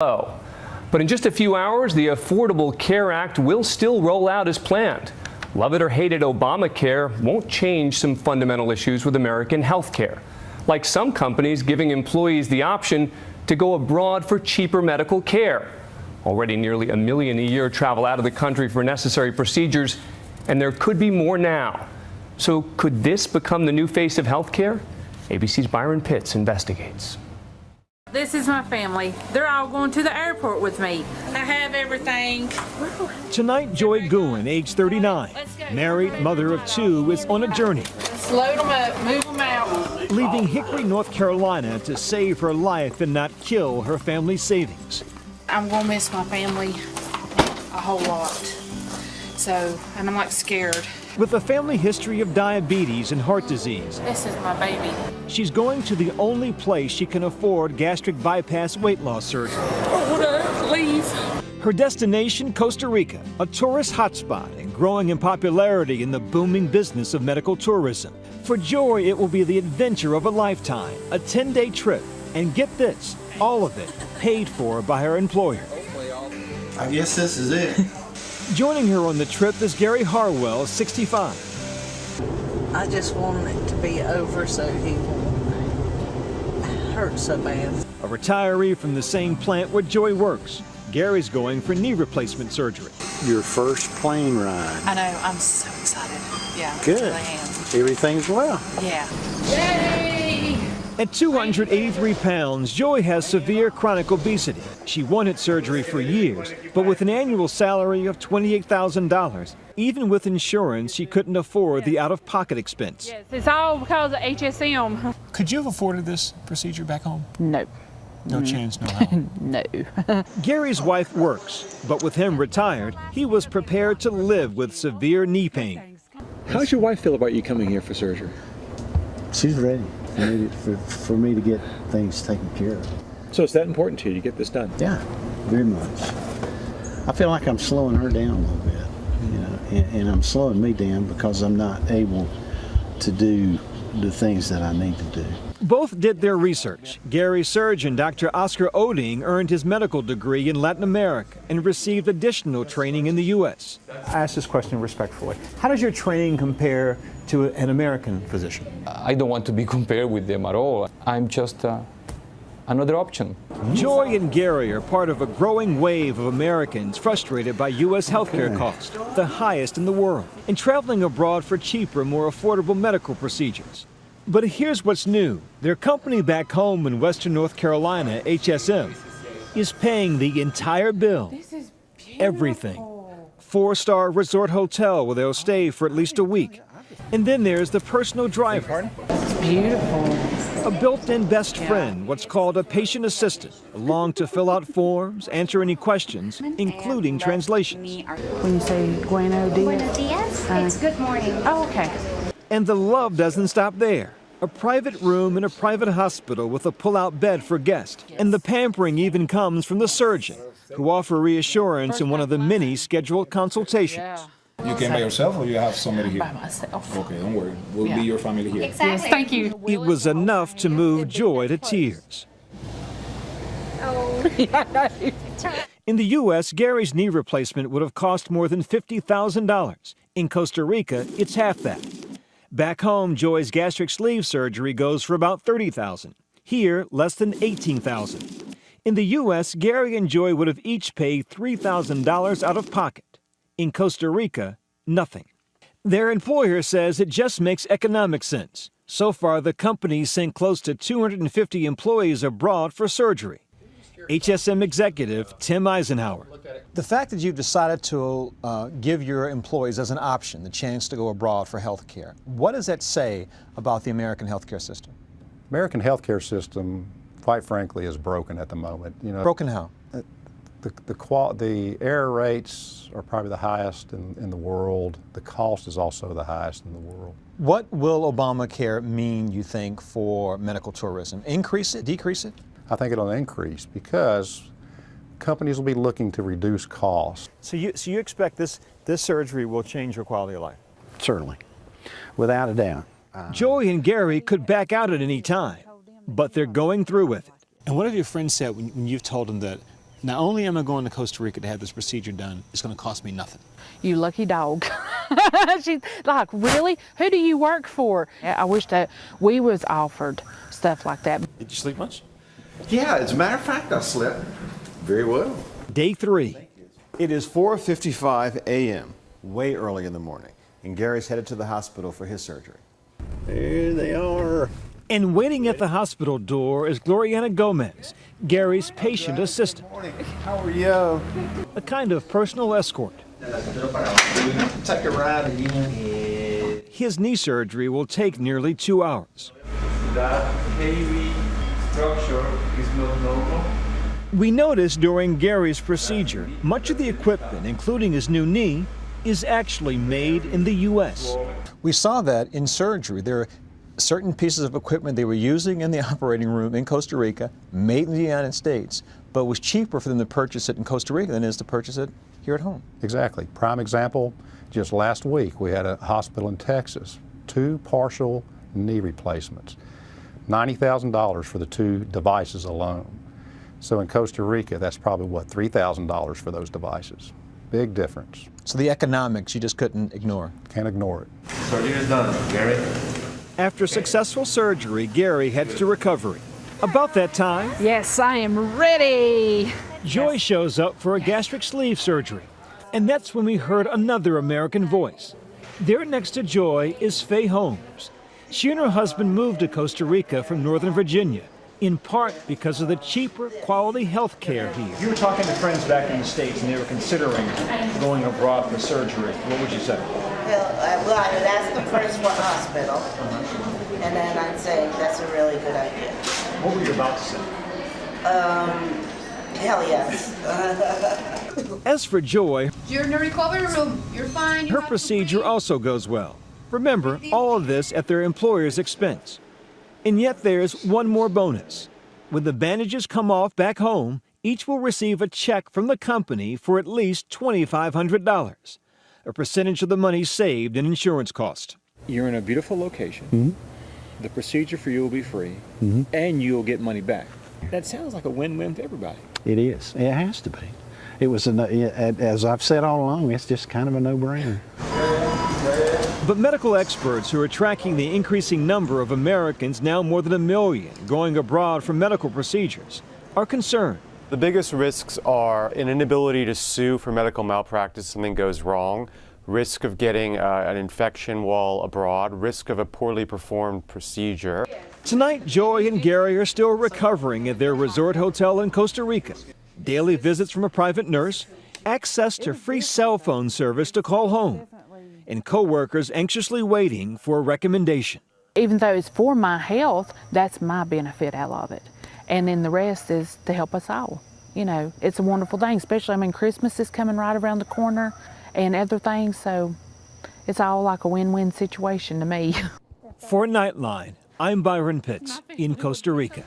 But in just a few hours, the Affordable Care Act will still roll out as planned. Love it or hate it, Obamacare won't change some fundamental issues with American health care, like some companies giving employees the option to go abroad for cheaper medical care. Already nearly 1 million a year travel out of the country for necessary procedures, and there could be more now. So could this become the new face of health care? ABC's Byron Pitts investigates. This is my family. They're all going to the airport with me. I have everything. Tonight, Joy Gouen, age 39, married, mother of 2, is on a journey. Let's load them up, move them out. Leaving Hickory, North Carolina to save her life and not kill her family's savings. I'm going to miss my family a whole lot. So, and I'm like scared. With a family history of diabetes and heart disease, This is my baby. she's going to the only place she can afford gastric bypass weight loss surgery. I want to leave. Her destination, Costa Rica, a tourist hotspot and growing in popularity in the booming business of medical tourism. For Joy, it will be the adventure of a lifetime, a 10-day trip, and get this, all of it paid for by her employer. I guess this is it. Joining her on the trip is Gary Harwell, 65. I just want it to be over so he won't hurt so bad. A retiree from the same plant where Joy works. Gary's going for knee replacement surgery. Your first plane ride. I know. I'm so excited. Yeah. Good. I am. Everything's well. Yeah. Yay! At 283 pounds, Joy has severe chronic obesity. She wanted surgery for years, but with an annual salary of $28,000, even with insurance, she couldn't afford the out-of-pocket expense. Yes, it's all because of HSM. Could you have afforded this procedure back home? No. No chance, no how. No. Gary's wife works, but with him retired, he was prepared to live with severe knee pain. How does your wife feel about you coming here for surgery? She's ready for me to get things taken care of. So it's that important to you to get this done? Yeah, very much. I feel like I'm slowing her down a little bit, you know, and I'm slowing me down because I'm not able to do the things that I need to do. Both did their research. Gary's surgeon, Dr. Oscar Oding, earned his medical degree in Latin America and received additional training in the U.S. I ask this question respectfully. How does your training compare to an American physician? I don't want to be compared with them at all. I'm just another option. Joy and Gary are part of a growing wave of Americans frustrated by U.S. healthcare costs, the highest in the world, and traveling abroad for cheaper, more affordable medical procedures. But here's what's new. Their company back home in Western North Carolina, HSM, is paying the entire bill. This is beautiful. Everything. 4-star resort hotel where they'll stay for at least a week. And then there's the personal driver. It's beautiful. A built-in best friend, what's called a patient assistant, along to fill out forms, answer any questions, including translations. When you say Buenos Dias? Buenos dias. It's good morning. Oh, okay. And the love doesn't stop there. A private room in a private hospital with a pull-out bed for guests. And the pampering even comes from the surgeon, who offer reassurance in one of the many scheduled consultations. You came by yourself or you have somebody here? By myself. Okay, don't worry. We'll be your family here. Exactly. Yes, thank you. It was enough to move Joy to tears. Oh. In the U.S., Gary's knee replacement would have cost more than $50,000. In Costa Rica, it's half that. Back home, Joy's gastric sleeve surgery goes for about $30,000. Here, less than $18,000. In the U.S., Gary and Joy would have each paid $3,000 out of pocket. In Costa Rica, nothing. Their employer says it just makes economic sense. So far, the company sent close to 250 employees abroad for surgery. HSM executive Tim Eisenhower. The fact that you've decided to give your employees as an option the chance to go abroad for health care, what does that say about the American healthcare system? American healthcare system, quite frankly, is broken at the moment. You know, broken how? The error rates are probably the highest in the world. The cost is also the highest in the world. What will Obamacare mean, you think, for medical tourism? Increase it, decrease it? I think it'll increase because companies will be looking to reduce costs. So you expect this surgery will change your quality of life? Certainly, without a doubt. Joy and Gary could back out at any time, but they're going through with it. And what have your friends said when you've told them that Not only am I going to Costa Rica to have this procedure done, it's going to cost me nothing. You lucky dog. She's like, really? Who do you work for? I wish that we was offered stuff like that. Did you sleep much? Yeah, as a matter of fact, I slept very well. Day 3. It is 4:55 a.m., way early in the morning, and Gary's headed to the hospital for his surgery. There they are. And waiting at the hospital door is Gloriana Gomez, Gary's patient assistant. How are you? A kind of personal escort. Take a ride again. His knee surgery will take nearly 2 hours. That heavy structure is not normal. We noticed during Gary's procedure, much of the equipment, including his new knee, is actually made in the U.S. We saw that in surgery. There are certain pieces of equipment they were using in the operating room in Costa Rica, made in the United States, but it was cheaper for them to purchase it in Costa Rica than it is to purchase it here at home. Exactly. Prime example, just last week we had a hospital in Texas, 2 partial knee replacements, $90,000 for the 2 devices alone. So in Costa Rica, that's probably, what, $3,000 for those devices. Big difference. So the economics you just couldn't ignore. Can't ignore it. Surgery is done, Gary. After successful surgery, Gary heads to recovery. About that time, Yes, I am ready. Joy shows up for a gastric sleeve surgery. And that's when we heard another American voice. There next to Joy is Faye Holmes. She and her husband moved to Costa Rica from Northern Virginia, in part because of the cheaper quality health care here. You were talking to friends back in the States and they were considering going abroad for surgery. What would you say? Well, I would ask them first for a hospital, and then I'd say that's a really good idea. What were you about to say? Hell yes. As for Joy, You're in the recovery room. You're fine. her procedure also goes well. Remember, all of this at their employer's expense. And yet there's one more bonus. When the bandages come off back home, each will receive a check from the company for at least $2,500, a percentage of the money saved in insurance cost. You're in a beautiful location. Mm-hmm. The procedure for you will be free, and you'll get money back. That sounds like a win-win for everybody. It is. It has to be. It was, as I've said all along, it's just kind of a no-brainer. But medical experts who are tracking the increasing number of Americans, now more than 1 million, going abroad for medical procedures, are concerned. The biggest risks are an inability to sue for medical malpractice if something goes wrong, risk of getting an infection while abroad, risk of a poorly performed procedure. Tonight, Joy and Gary are still recovering at their resort hotel in Costa Rica. Daily visits from a private nurse, access to free cell phone service to call home, and co-workers anxiously waiting for a recommendation. Even though it's for my health, that's my benefit out of it. And then the rest is to help us all. You know, it's a wonderful thing, especially, I mean, Christmas is coming right around the corner and other things, so it's all like a win-win situation to me. For Nightline, I'm Byron Pitts in Costa Rica.